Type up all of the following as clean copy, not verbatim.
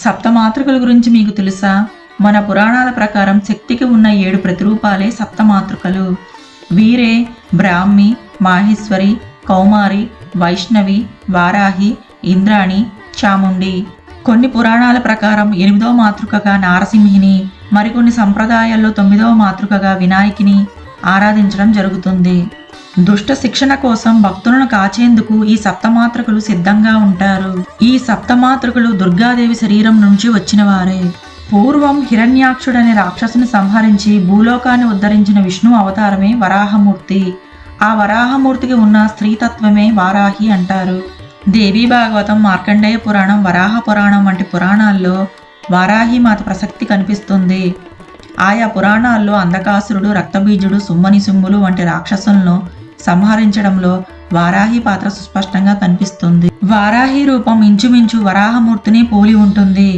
సప్తమాతృకల గురించి మీకు తెలుసా? మన పురాణాల ప్రకారం శక్తికి ఉన్న 7 ప్రతిరూపాలే సప్తమాతృకలు. వీరే బ్రాహ్మి, మాహేశ్వరి, కౌమారి, వైష్ణవి, వారాహి, ఇంద్రాణి, చాముండి. కొన్ని పురాణాల ప్రకారం 8వ మాతృకగా నారసింహిని, మరికొన్ని సంప్రదాయాల్లో 9వ మాతృకగా వినాయకిని ఆరాధించడం జరుగుతుంది. దుష్ట శిక్షణ కోసం భక్తులను కాచేందుకు ఈ సప్తమాతృకలు సిద్ధంగా ఉంటారు. ఈ సప్తమాతృకలు దుర్గాదేవి శరీరం నుంచి వచ్చిన వారే. పూర్వం హిరణ్యాక్షుడనే రాక్షసుని సంహరించి భూలోకాన్ని ఉద్ధరించిన విష్ణు అవతారమే వరాహమూర్తి. ఆ వరాహమూర్తికి ఉన్న స్త్రీతత్వమే వారాహి అంటారు. దేవీ భాగవతం, మార్కండేయ పురాణం, వరాహ పురాణం వంటి పురాణాల్లో వారాహి మాత ప్రసక్తి కనిపిస్తుంది. ఆయా పురాణాల్లో అంధకాసురుడు, రక్తబీజుడు, సుమ్మనిసుమ్ములు వంటి రాక్షసులను సంహరించడంలో వారాహి పాత్ర సుస్పష్టంగా కనిపిస్తుంది. వారాహి రూపం ఇంచుమించు వరాహమూర్తిని పోలి ఉంటుంది.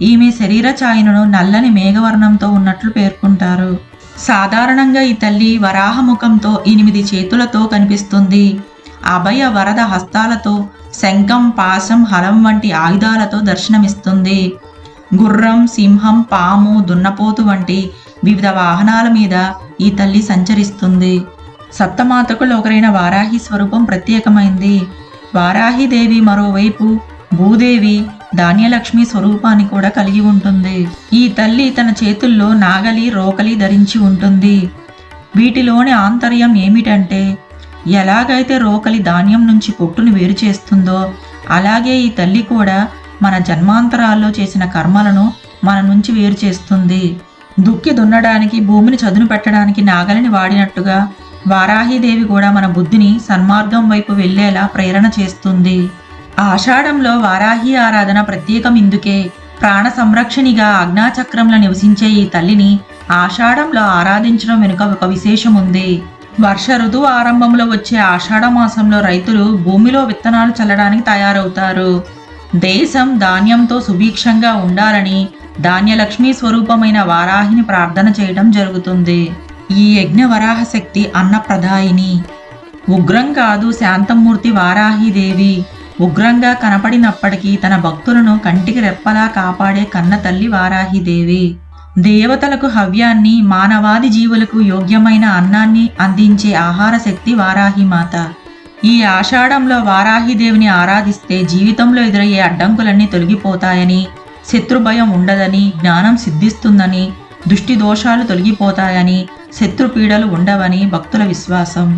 ఈమె శరీర ఛాయను నల్లని మేఘవర్ణంతో ఉన్నట్లు పేర్కొంటారు. సాధారణంగా ఈ తల్లి వరాహముఖంతో 8 చేతులతో కనిపిస్తుంది. అభయ వరద హస్తాలతో శంఖం, పాశం, హలం వంటి ఆయుధాలతో దర్శనమిస్తుంది. గుర్రం, సింహం, పాము, దున్నపోతు వంటి వివిధ వాహనాల మీద ఈ తల్లి సంచరిస్తుంది. సప్తమాతృకలో ఒకరైన వారాహి స్వరూపం ప్రత్యేకమైంది. వారాహిదేవి మరోవైపు భూదేవి, ధాన్యలక్ష్మి స్వరూపాన్ని కూడా కలిగి ఉంటుంది. ఈ తల్లి తన చేతుల్లో నాగలి, రోకలి ధరించి ఉంటుంది. వీటిలోని ఆంతర్యం ఏమిటంటే, ఎలాగైతే రోకలి ధాన్యం నుంచి పొట్టును వేరు చేస్తుందో అలాగే ఈ తల్లి కూడా మన జన్మాంతరాల్లో చేసిన కర్మలను మన నుంచి వేరు చేస్తుంది. దుక్కి దున్నడానికి, భూమిని చదును పెట్టడానికి నాగలిని వాడినట్టుగా వారాహిదేవి కూడా మన బుద్ధిని సన్మార్గం వైపు వెళ్లేలా ప్రేరణ చేస్తుంది. ఆషాఢంలో వారాహి ఆరాధన ప్రత్యేకం. ఇందుకే ప్రాణ సంరక్షణిగా ఆజ్ఞాచక్రంలో నివసించే ఈ తల్లిని ఆషాఢంలో ఆరాధించడం వెనుక ఒక విశేషం ఉంది. వర్ష ఋతువు ఆరంభంలో వచ్చే ఆషాఢ మాసంలో రైతులు భూమిలో విత్తనాలు చల్లడానికి తయారవుతారు. దేశం ధాన్యంతో సుభిక్షంగా ఉండాలని ధాన్యలక్ష్మి స్వరూపమైన వారాహిని ప్రార్థన చేయడం జరుగుతుంది. ఈ యజ్ఞ వరాహ శక్తి అన్నప్రదాయిని. ఉగ్రం కాదు, శాంతమూర్తి వారాహిదేవి. ఉగ్రంగా కనపడినప్పటికీ తన భక్తులను కంటికి రెప్పలా కాపాడే కన్న తల్లి వారాహిదేవి. దేవతలకు హవ్యాన్ని, మానవాది జీవులకు యోగ్యమైన అన్నాన్ని అందించే ఆహార శక్తి వారాహిమాత. ఈ ఆషాఢంలో వారాహిదేవిని ఆరాధిస్తే జీవితంలో ఎదురయ్యే అడ్డంకులన్నీ తొలగిపోతాయని, శత్రుభయం ఉండదని, జ్ఞానం సిద్ధిస్తుందని, దృష్టి దోషాలు తొలగిపోతాయని, శత్రుపీడలు ఉండవని భక్తుల విశ్వాసం.